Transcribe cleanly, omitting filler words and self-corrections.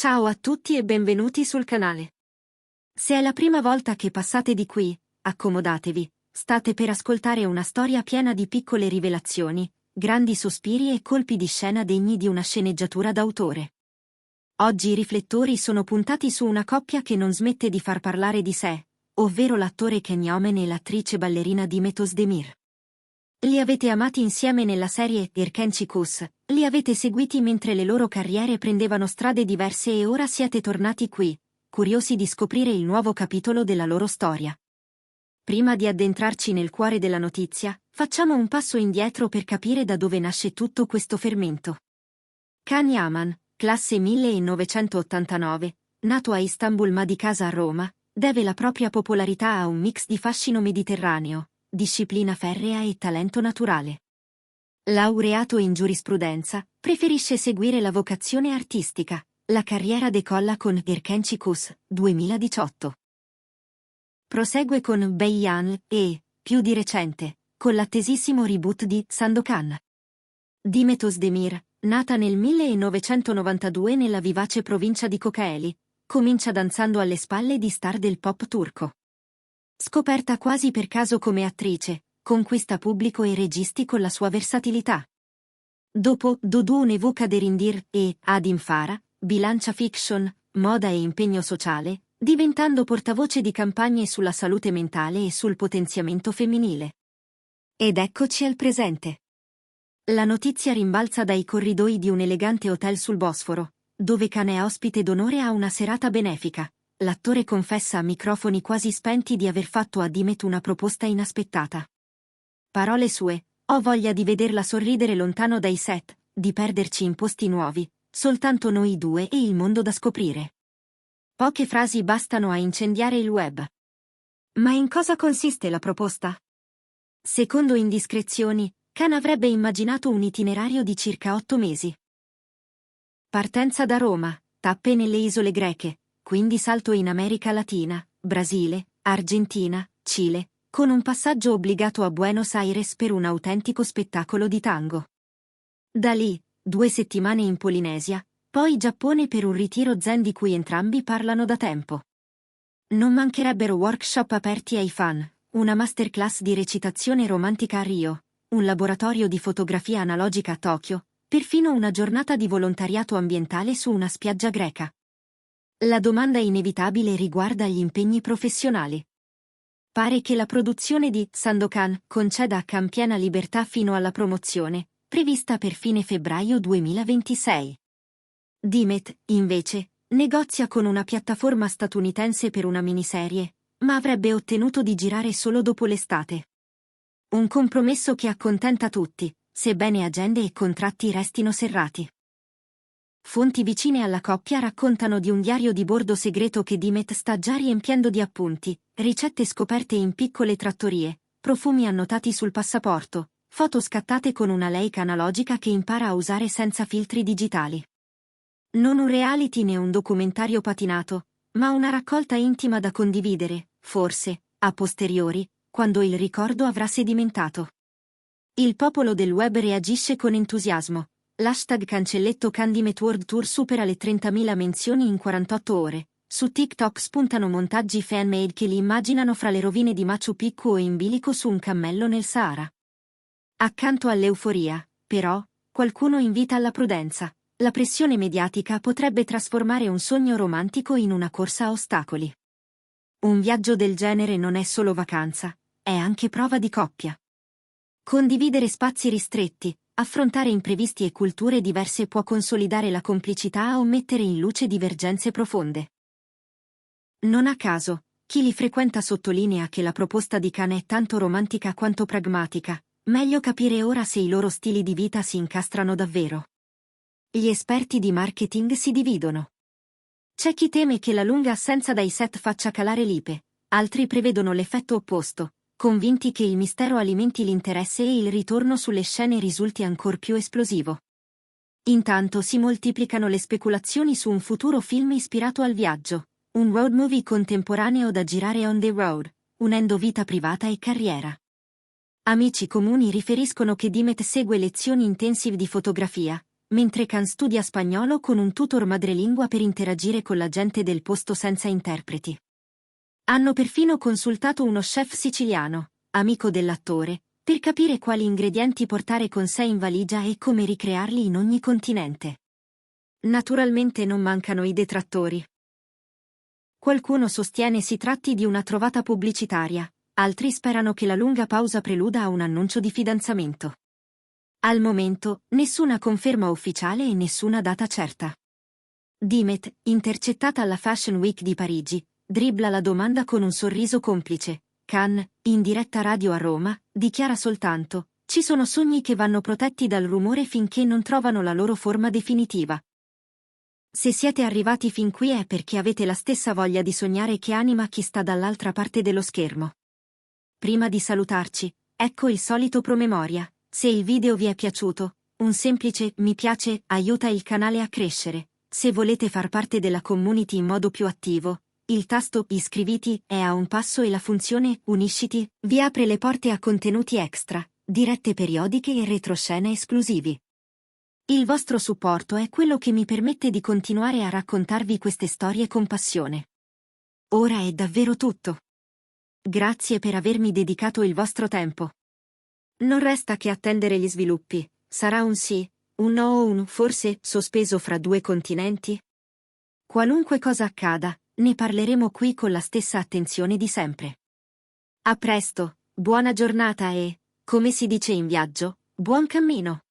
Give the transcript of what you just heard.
Ciao a tutti e benvenuti sul canale. Se è la prima volta che passate di qui, accomodatevi, state per ascoltare una storia piena di piccole rivelazioni, grandi sospiri e colpi di scena degni di una sceneggiatura d'autore. Oggi i riflettori sono puntati su una coppia che non smette di far parlare di sé, ovvero l'attore Ken Jeong e l'attrice ballerina Dimet Özdemir. Li avete amati insieme nella serie Erkenci Kuş, li avete seguiti mentre le loro carriere prendevano strade diverse e ora siete tornati qui, curiosi di scoprire il nuovo capitolo della loro storia. Prima di addentrarci nel cuore della notizia, facciamo un passo indietro per capire da dove nasce tutto questo fermento. Kaan Yaman, classe 1989, nato a Istanbul ma di casa a Roma, deve la propria popolarità a un mix di fascino mediterraneo, disciplina ferrea e talento naturale. Laureato in giurisprudenza, preferisce seguire la vocazione artistica. La carriera decolla con Erkenci Kuş, 2018. Prosegue con Beyhan e, più di recente, con l'attesissimo reboot di Sandokan. Dimet Özdemir, nata nel 1992 nella vivace provincia di Kocaeli, comincia danzando alle spalle di star del pop turco. Scoperta quasi per caso come attrice, conquista pubblico e registi con la sua versatilità. Dopo Dudu Nevu Kaderindir e Adim Farah, bilancia fiction, moda e impegno sociale, diventando portavoce di campagne sulla salute mentale e sul potenziamento femminile. Ed eccoci al presente. La notizia rimbalza dai corridoi di un elegante hotel sul Bosforo, dove Kaan è ospite d'onore a una serata benefica. L'attore confessa a microfoni quasi spenti di aver fatto a Dimet una proposta inaspettata. Parole sue: ho voglia di vederla sorridere lontano dai set, di perderci in posti nuovi, soltanto noi due e il mondo da scoprire. Poche frasi bastano a incendiare il web. Ma in cosa consiste la proposta? Secondo indiscrezioni, Kaan avrebbe immaginato un itinerario di circa 8 mesi. Partenza da Roma, tappe nelle isole greche, quindi salto in America Latina, Brasile, Argentina, Cile, con un passaggio obbligato a Buenos Aires per un autentico spettacolo di tango. Da lì, 2 settimane in Polinesia, poi Giappone per un ritiro zen di cui entrambi parlano da tempo. Non mancherebbero workshop aperti ai fan, una masterclass di recitazione romantica a Rio, un laboratorio di fotografia analogica a Tokyo, perfino una giornata di volontariato ambientale su una spiaggia greca. La domanda inevitabile riguarda gli impegni professionali. Pare che la produzione di Sandokan conceda a Kaan piena libertà fino alla promozione, prevista per fine febbraio 2026. Dimet, invece, negozia con una piattaforma statunitense per una miniserie, ma avrebbe ottenuto di girare solo dopo l'estate. Un compromesso che accontenta tutti, sebbene agende e contratti restino serrati. Fonti vicine alla coppia raccontano di un diario di bordo segreto che Dimet sta già riempiendo di appunti, ricette scoperte in piccole trattorie, profumi annotati sul passaporto, foto scattate con una Leica analogica che impara a usare senza filtri digitali. Non un reality né un documentario patinato, ma una raccolta intima da condividere, forse, a posteriori, quando il ricordo avrà sedimentato. Il popolo del web reagisce con entusiasmo. L'hashtag cancelletto Kaan Dimet World Tour supera le 30.000 menzioni in 48 ore. Su TikTok spuntano montaggi fan-made che li immaginano fra le rovine di Machu Picchu o in bilico su un cammello nel Sahara. Accanto all'euforia, però, qualcuno invita alla prudenza. La pressione mediatica potrebbe trasformare un sogno romantico in una corsa a ostacoli. Un viaggio del genere non è solo vacanza, è anche prova di coppia. Condividere spazi ristretti, affrontare imprevisti e culture diverse può consolidare la complicità o mettere in luce divergenze profonde. Non a caso, chi li frequenta sottolinea che la proposta di Kaan è tanto romantica quanto pragmatica, meglio capire ora se i loro stili di vita si incastrano davvero. Gli esperti di marketing si dividono. C'è chi teme che la lunga assenza dai set faccia calare l'ipe, altri prevedono l'effetto opposto, convinti che il mistero alimenti l'interesse e il ritorno sulle scene risulti ancor più esplosivo. Intanto si moltiplicano le speculazioni su un futuro film ispirato al viaggio, un road movie contemporaneo da girare on the road, unendo vita privata e carriera. Amici comuni riferiscono che Dimet segue lezioni intensive di fotografia, mentre Can studia spagnolo con un tutor madrelingua per interagire con la gente del posto senza interpreti. Hanno perfino consultato uno chef siciliano, amico dell'attore, per capire quali ingredienti portare con sé in valigia e come ricrearli in ogni continente. Naturalmente non mancano i detrattori. Qualcuno sostiene si tratti di una trovata pubblicitaria, altri sperano che la lunga pausa preluda a un annuncio di fidanzamento. Al momento, nessuna conferma ufficiale e nessuna data certa. Dimet, intercettata alla Fashion Week di Parigi, dribbla la domanda con un sorriso complice. Can, in diretta radio a Roma, dichiara soltanto: ci sono sogni che vanno protetti dal rumore finché non trovano la loro forma definitiva. Se siete arrivati fin qui è perché avete la stessa voglia di sognare che anima chi sta dall'altra parte dello schermo. Prima di salutarci, ecco il solito promemoria: se il video vi è piaciuto, un semplice mi piace aiuta il canale a crescere. Se volete far parte della community in modo più attivo, il tasto iscriviti è a un passo e la funzione unisciti vi apre le porte a contenuti extra, dirette periodiche e retroscena esclusivi. Il vostro supporto è quello che mi permette di continuare a raccontarvi queste storie con passione. Ora è davvero tutto. Grazie per avermi dedicato il vostro tempo. Non resta che attendere gli sviluppi. Sarà un sì, un no o un forse sospeso fra due continenti? Qualunque cosa accada, ne parleremo qui con la stessa attenzione di sempre. A presto, buona giornata e, come si dice in viaggio, buon cammino!